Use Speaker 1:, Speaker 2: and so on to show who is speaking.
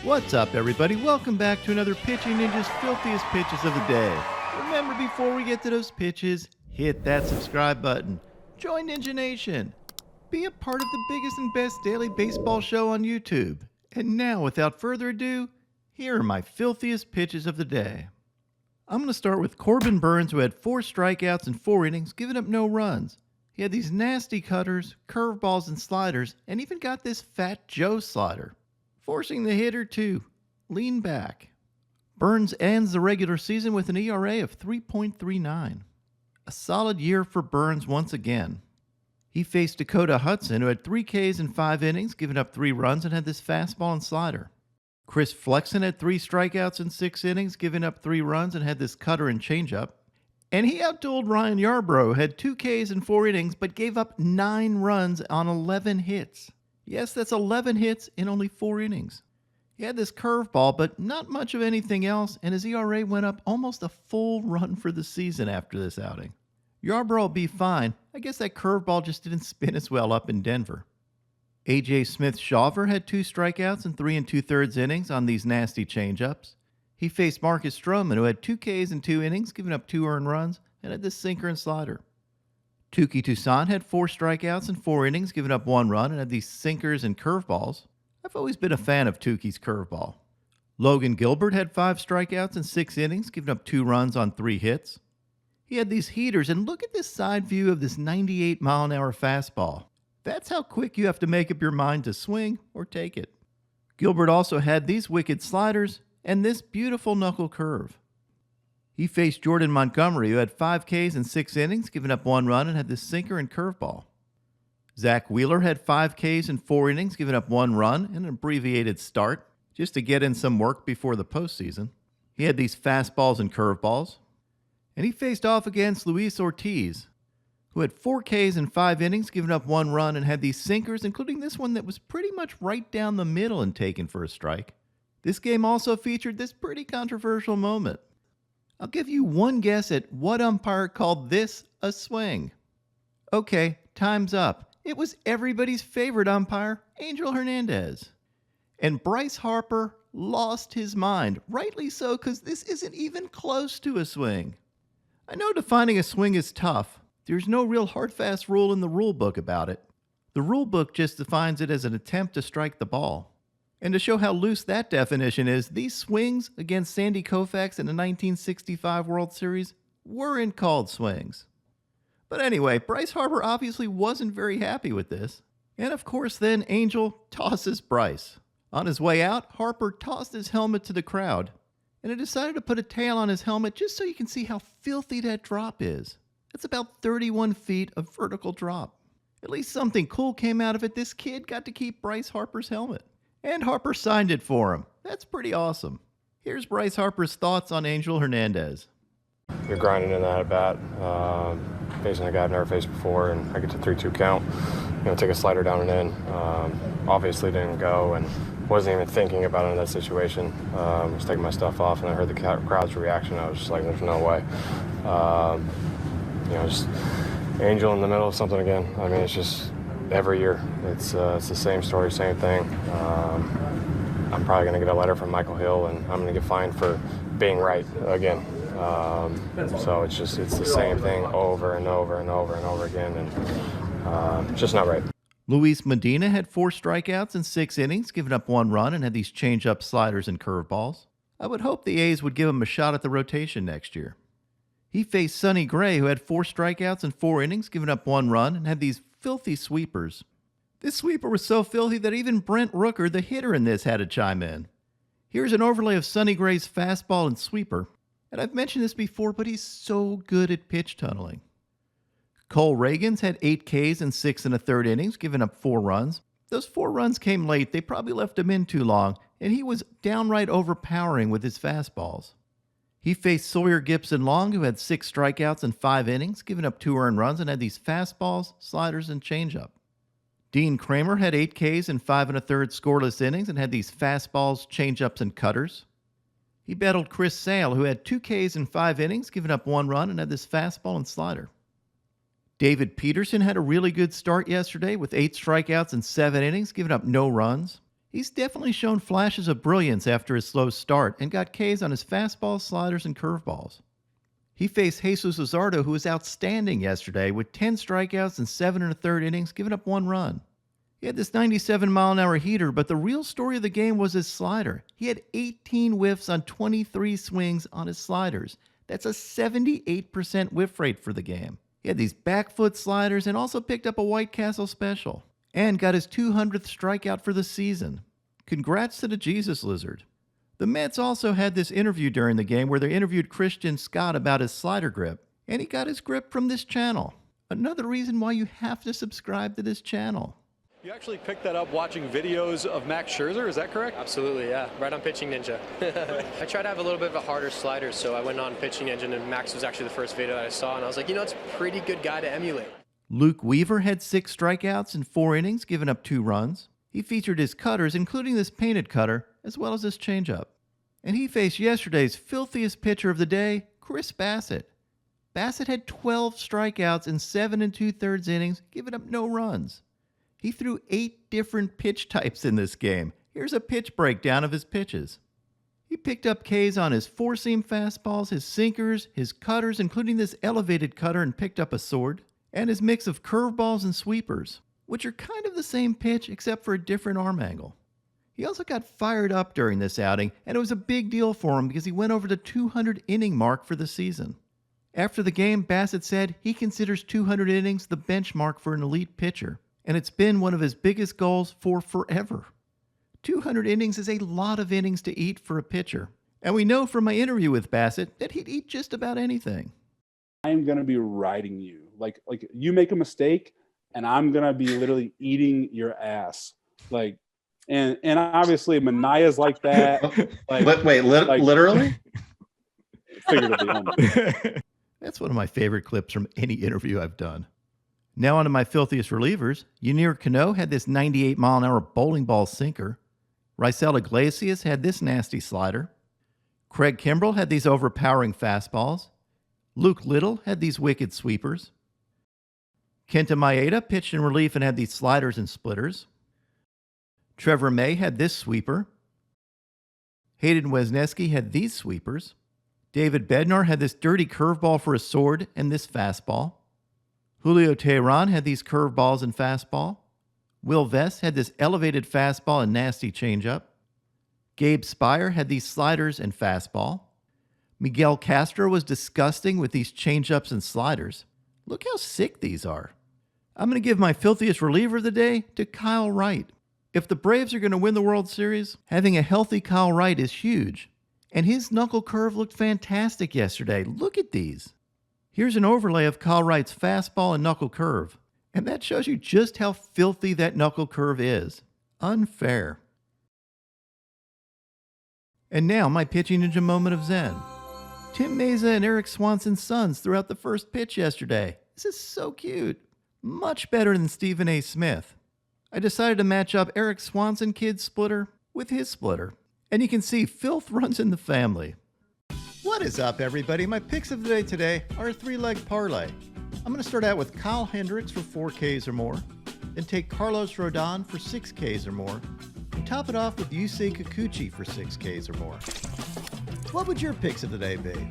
Speaker 1: What's up, everybody? Welcome back to another Pitching Ninja's Filthiest Pitches of the Day. Remember, before we get to those pitches, hit that subscribe button. Join Ninja Nation. Be a part of the biggest and best daily baseball show on YouTube. And now, without further ado, here are my filthiest pitches of the day. I'm going to start with Corbin Burnes, who had 4 strikeouts in 4 innings, giving up no runs. He had these nasty cutters, curveballs, and sliders, and even got this Fat Joe slider, forcing the hitter to lean back. Burnes ends the regular season with an ERA of 3.39. A solid year for Burnes once again. He faced Dakota Hudson, who had 3 Ks in 5 innings, giving up 3 runs, and had this fastball and slider. Chris Flexen had 3 strikeouts in 6 innings, giving up 3 runs, and had this cutter and changeup. And he outdueled Ryan Yarbrough, who had 2 Ks in 4 innings, but gave up 9 runs on 11 hits. Yes, that's 11 hits in only 4 innings. He had this curveball, but not much of anything else, and his ERA went up almost a full run for the season after this outing. Yarbrough will be fine. I guess that curveball just didn't spin as well up in Denver. A.J. Smith-Shawver had 2 strikeouts in 3 2/3 innings on these nasty changeups. He faced Marcus Stroman, who had 2 Ks in 2 innings, giving up 2 earned runs, and had this sinker and slider. Touki Toussaint had 4 strikeouts in 4 innings, giving up 1 run, and had these sinkers and curveballs. I've always been a fan of Touki's curveball. Logan Gilbert had 5 strikeouts in 6 innings, giving up 2 runs on 3 hits. He had these heaters, and look at this side view of this 98-mile-an-hour fastball. That's how quick you have to make up your mind to swing or take it. Gilbert also had these wicked sliders and this beautiful knuckle curve. He faced Jordan Montgomery, who had 5 Ks in 6 innings, giving up 1 run, and had this sinker and curveball. Zach Wheeler had 5 Ks in 4 innings, giving up 1 run and an abbreviated start, just to get in some work before the postseason. He had these fastballs and curveballs. And he faced off against Luis Ortiz, who had 4 Ks in 5 innings, giving up 1 run, and had these sinkers, including this one that was pretty much right down the middle and taken for a strike. This game also featured this pretty controversial moment. I'll give you one guess at what umpire called this a swing. Okay, time's up. It was everybody's favorite umpire, Angel Hernandez. And Bryce Harper lost his mind, rightly so, because this isn't even close to a swing. I know defining a swing is tough. There's no real hard-fast rule in the rule book about it. The rule book just defines it as an attempt to strike the ball. And to show how loose that definition is, these swings against Sandy Koufax in the 1965 World Series weren't called swings. But anyway, Bryce Harper obviously wasn't very happy with this. And of course then Angel tosses Bryce. On his way out, Harper tossed his helmet to the crowd. And he decided to put a tail on his helmet just so you can see how filthy that drop is. It's about 31 feet of vertical drop. At least something cool came out of it. This kid got to keep Bryce Harper's helmet. And Harper signed it for him. That's pretty awesome. Here's Bryce Harper's thoughts on Angel Hernandez.
Speaker 2: You're grinding in that at bat, facing a guy I've never faced before, and I get to 3-2 count. Take a slider down and in. Obviously didn't go, and wasn't even thinking about it in that situation. I was taking my stuff off, and I heard the crowd's reaction. I was just like, "There's no way." Just Angel in the middle of something again. I mean, it's just every year. It's the same story, same thing. I'm probably going to get a letter from Michael Hill, and I'm going to get fined for being right again. So it's the same thing over and over and over and over again, and it's just not right.
Speaker 1: Luis Medina had 4 strikeouts in 6 innings, giving up 1 run, and had these change-up sliders and curveballs. I would hope the A's would give him a shot at the rotation next year. He faced Sonny Gray, who had 4 strikeouts in 4 innings, giving up 1 run, and had these filthy sweepers. This sweeper was so filthy that even Brent Rooker, the hitter in this, had to chime in. Here's an overlay of Sonny Gray's fastball and sweeper. And I've mentioned this before, but he's so good at pitch tunneling. Cole Reagans had 8 Ks in 6 1/3 innings, giving up 4 runs. Those 4 runs came late. They probably left him in too long, and he was downright overpowering with his fastballs. He faced Sawyer Gipson-Long, who had 6 strikeouts in 5 innings, giving up 2 earned runs, and had these fastballs, sliders, and changeup. Dean Kramer had 8 Ks in 5 1/3 scoreless innings, and had these fastballs, changeups, and cutters. He battled Chris Sale, who had 2 Ks in 5 innings, giving up 1 run, and had this fastball and slider. David Peterson had a really good start yesterday with 8 strikeouts in 7 innings, giving up no runs. He's definitely shown flashes of brilliance after his slow start and got Ks on his fastballs, sliders, and curveballs. He faced Jesus Luzardo, who was outstanding yesterday with 10 strikeouts and 7 1/3 innings, giving up 1 run. He had this 97-mile-an-hour heater, but the real story of the game was his slider. He had 18 whiffs on 23 swings on his sliders. That's a 78% whiff rate for the game. He had these back foot sliders and also picked up a White Castle special and got his 200th strikeout for the season. Congrats to the Jesus Lizard. The Mets also had this interview during the game where they interviewed Christian Scott about his slider grip, and he got his grip from this channel. Another reason why you have to subscribe to this channel.
Speaker 3: You actually picked that up watching videos of Max Scherzer, is that correct?
Speaker 4: Absolutely, yeah. Right on Pitching Ninja. I try to have a little bit of a harder slider, so I went on Pitching Ninja, and Max was actually the first video that I saw, and I was like, it's a pretty good guy to emulate.
Speaker 1: Luke Weaver had 6 strikeouts in 4 innings, giving up 2 runs. He featured his cutters, including this painted cutter, as well as this changeup. And he faced yesterday's filthiest pitcher of the day, Chris Bassitt. Bassitt had 12 strikeouts in 7 2/3 innings, giving up no runs. He threw 8 different pitch types in this game. Here's a pitch breakdown of his pitches. He picked up Ks on his four-seam fastballs, his sinkers, his cutters, including this elevated cutter, and picked up a sword, and his mix of curveballs and sweepers, which are kind of the same pitch except for a different arm angle. He also got fired up during this outing, and it was a big deal for him because he went over the 200-inning mark for the season. After the game, Bassitt said he considers 200 innings the benchmark for an elite pitcher, and it's been one of his biggest goals for forever. 200 innings is a lot of innings to eat for a pitcher, and we know from my interview with Bassitt that he'd eat just about anything.
Speaker 5: I'm going to be riding you. Like you make a mistake, and I'm going to be literally eating your ass. And obviously Manaya's like that.
Speaker 6: Literally?
Speaker 5: Figuratively.
Speaker 1: That's one of my favorite clips from any interview I've done. Now onto my filthiest relievers. Yunier Cano had this 98-mile-an-hour bowling ball sinker. Raisel Iglesias had this nasty slider. Craig Kimbrell had these overpowering fastballs. Luke Little had these wicked sweepers. Kenta Maeda pitched in relief and had these sliders and splitters. Trevor May had this sweeper. Hayden Wesneski had these sweepers. David Bednar had this dirty curveball for a sword and this fastball. Julio Teheran had these curveballs and fastball. Will Vest had this elevated fastball and nasty changeup. Gabe Spire had these sliders and fastball. Miguel Castro was disgusting with these changeups and sliders. Look how sick these are. I'm going to give my filthiest reliever of the day to Kyle Wright. If the Braves are going to win the World Series, having a healthy Kyle Wright is huge. And his knuckle curve looked fantastic yesterday. Look at these. Here's an overlay of Kyle Wright's fastball and knuckle curve. And that shows you just how filthy that knuckle curve is. Unfair. And now my pitching ninja moment of zen. Tim Meza and Eric Swanson's sons threw out the first pitch yesterday. This is so cute. Much better than Stephen A. Smith. I decided to match up Eric Swanson kid's splitter with his splitter. And you can see filth runs in the family. What is up, everybody? My picks of the day today are a 3-leg parlay. I'm going to start out with Kyle Hendricks for 4 Ks or more, then take Carlos Rodon for 6 Ks or more, and top it off with Yusei Kikuchi for 6 Ks or more. What would your picks of the day be?